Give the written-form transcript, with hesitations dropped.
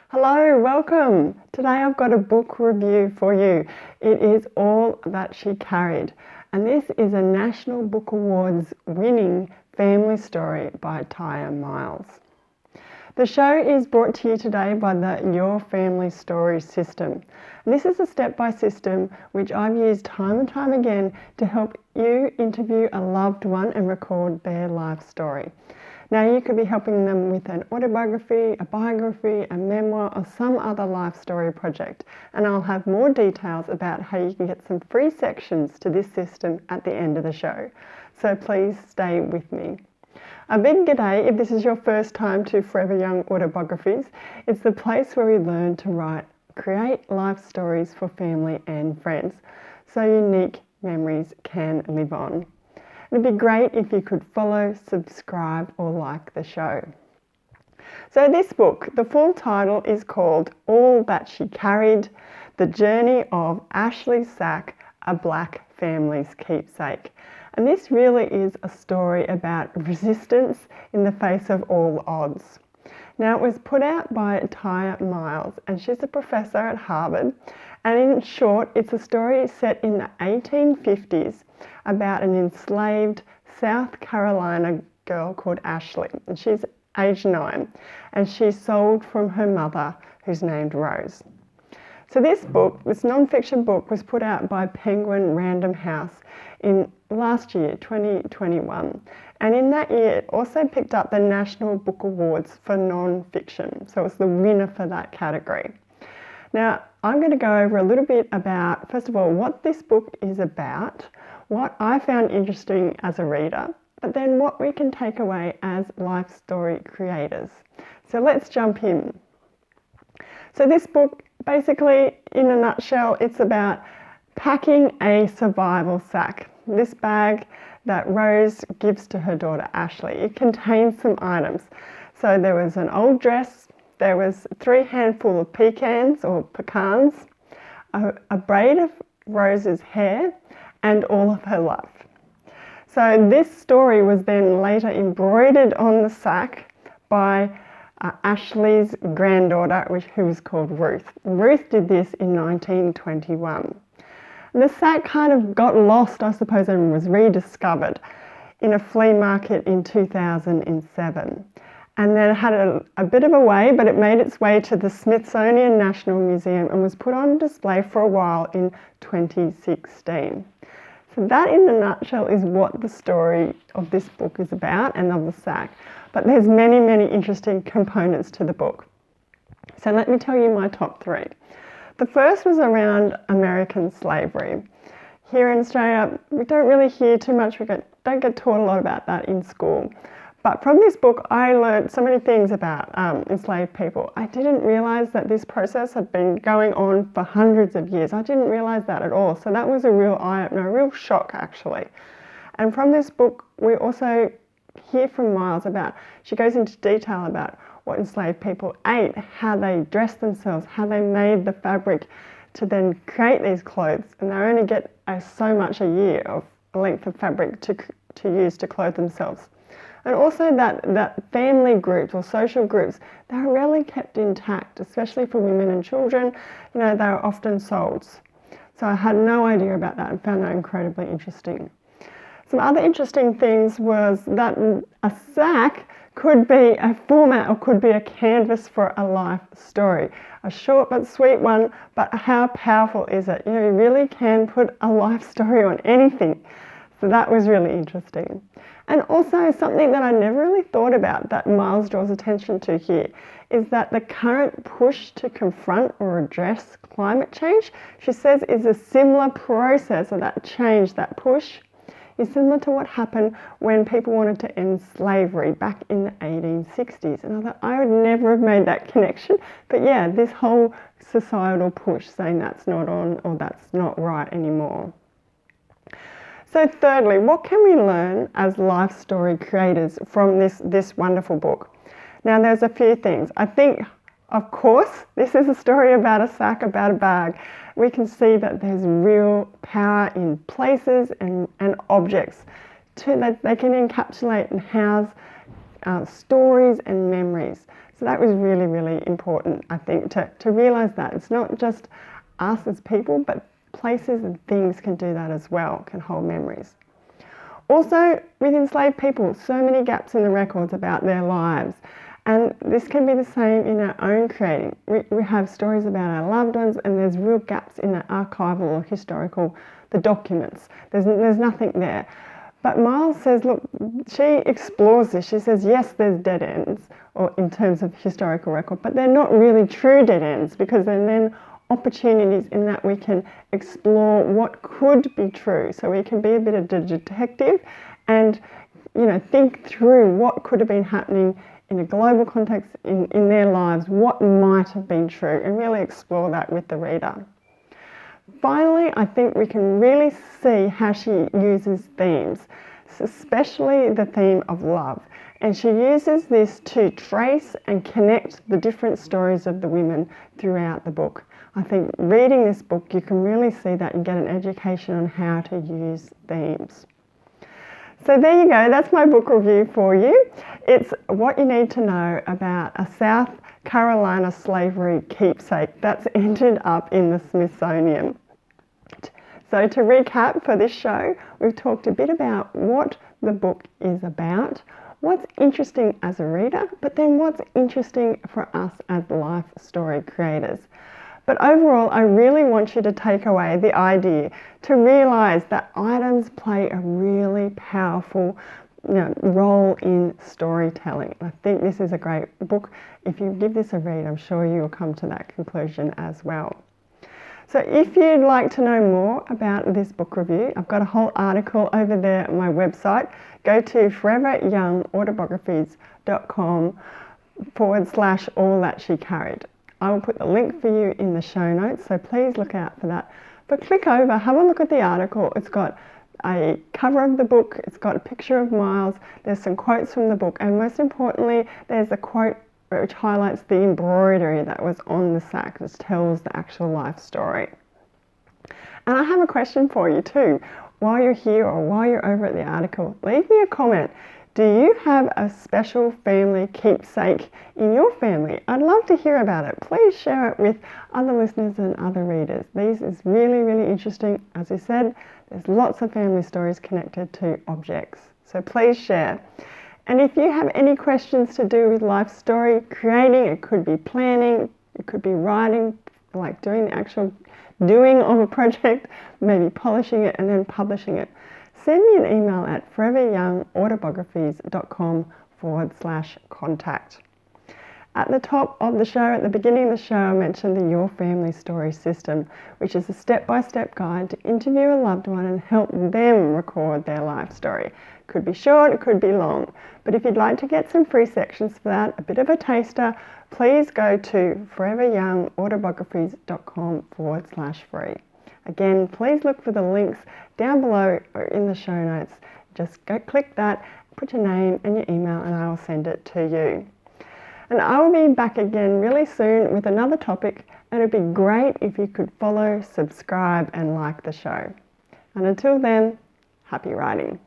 Hello, welcome. Today I've got a book review for you. It is All That She Carried, and this is a National Book Awards winning family story by Tyya Miles. The show is brought to you today by the Your Family Story system. And this is a step-by system which I've used time and time again to help you interview a loved one and record their life story. Now, you could be helping them with an autobiography, a biography, a memoir, or some other life story project. And I'll have more details about how you can get some free sections to this system at the end of the show. So please stay with me. A big g'day if this is your first time to Forever Young Autobiographies. It's the place where we learn to create life stories for family and friends so unique memories can live on. It'd be great if you could follow, subscribe, or like the show. So this book, the full title is called All That She Carried, The Journey of Ashley Sack, a Black Family's Keepsake. And this really is a story about resistance in the face of all odds. Now, it was put out by Tyya Miles, and she's a professor at Harvard. And in short, it's a story set in the 1850s about an enslaved South Carolina girl called Ashley. And she's age 9, and she's sold from her mother, who's named Rose. So this book, this non-fiction book, was put out by Penguin Random House in last year, 2021. And in that year, it also picked up the National Book Awards for non-fiction. So it's the winner for that category. Now, I'm going to go over a little bit about, first of all, what this book is about, what I found interesting as a reader, but then what we can take away as life story creators. So let's jump in. So this book, basically, in a nutshell, it's about packing a survival sack. This bag that Rose gives to her daughter Ashley, it contains some items. So there was an old dress, there was 3 handfuls of pecans or pecans, a braid of Rose's hair, and all of her love. So this story was then later embroidered on the sack by Ashley's granddaughter, who was called Ruth. Ruth did this in 1921. And the sack kind of got lost, I suppose, and was rediscovered in a flea market in 2007. And then it had a bit of a way, but it made its way to the Smithsonian National Museum and was put on display for a while in 2016. So that, in a nutshell, is what the story of this book is about and of the sack. But there's many, many interesting components to the book. So let me tell you my top 3. The first was around American slavery. Here in Australia, we don't really hear too much, don't get taught a lot about that in school. But from this book, I learned so many things about enslaved people. I didn't realise that this process had been going on for hundreds of years. I didn't realise that at all. So that was a real eye-opener, a real shock, actually. And from this book, we also hear from Miles about, she goes into detail about what enslaved people ate, how they dressed themselves, how they made the fabric to then create these clothes. And they only get so much a year of a length of fabric to use to clothe themselves. And also that family groups or social groups, they're rarely kept intact, especially for women and children. You know, they're often sold. So I had no idea about that and found that incredibly interesting. Some other interesting things was that a sack could be a format or could be a canvas for a life story. A short but sweet one, but how powerful is it? You know, you really can put a life story on anything. So that was really interesting. And also something that I never really thought about that Miles draws attention to here is that the current push to confront or address climate change, she says, is a similar process, or that change, that push, is similar to what happened when people wanted to end slavery back in the 1860s. And I thought, I would never have made that connection. But yeah, this whole societal push saying that's not on or that's not right anymore. So thirdly, what can we learn as life story creators from this wonderful book? Now, there's a few things. I think, of course, this is a story about a sack, about a bag. We can see that there's real power in places and objects that they can encapsulate and house stories and memories. So that was really, really important, I think, to realise that. It's not just us as people, but places and things can do that as well, can hold memories. Also, with enslaved people, so many gaps in the records about their lives. And this can be the same in our own creating. We have stories about our loved ones, and there's real gaps in the archival or historical, the documents. There's nothing there. But Miles says, look, she explores this. She says, yes, there's dead ends, or in terms of historical record, but they're not really true dead ends, because they're then opportunities in that we can explore what could be true. So we can be a bit of a detective and, think through what could have been happening in a global context in their lives, what might have been true, and really explore that with the reader. Finally, I think we can really see how she uses themes, especially the theme of love. And she uses this to trace and connect the different stories of the women throughout the book. I think reading this book, you can really see that and get an education on how to use themes. So there you go, that's my book review for you. It's what you need to know about a South Carolina slavery keepsake that's ended up in the Smithsonian. So to recap for this show, we've talked a bit about what the book is about, what's interesting as a reader, but then what's interesting for us as life story creators. But overall, I really want you to take away the idea to realise that items play a really powerful role in storytelling. I think this is a great book. If you give this a read, I'm sure you'll come to that conclusion as well. So if you'd like to know more about this book review, I've got a whole article over there on my website. Go to foreveryoungautobiographie.com/all that she carried. I will put the link for you in the show notes, so please look out for that. But click over, have a look at the article. It's got a cover of the book, it's got a picture of Miles, there's some quotes from the book, and most importantly, there's a quote which highlights the embroidery that was on the sack, which tells the actual life story. And I have a question for you too. While you're here or while you're over at the article, leave me a comment. Do you have a special family keepsake in your family? I'd love to hear about it. Please share it with other listeners and other readers. This is really, really interesting. As I said, there's lots of family stories connected to objects. So please share. And if you have any questions to do with life story creating, it could be planning, it could be writing, like doing the actual doing of a project, maybe polishing it and then publishing it, send me an email at foreveryoungautobiographie.com/contact. At the top of the show, at the beginning of the show, I mentioned the Your Family Story system, which is a step-by-step guide to interview a loved one and help them record their life story. It could be short, it could be long. But if you'd like to get some free sections for that, a bit of a taster, please go to foreveryoungautobiographie.com/free. Again, please look for the links down below or in the show notes. Just go click that, put your name and your email, and I will send it to you. And I will be back again really soon with another topic, and it'd be great if you could follow, subscribe and like the show. And until then, happy writing.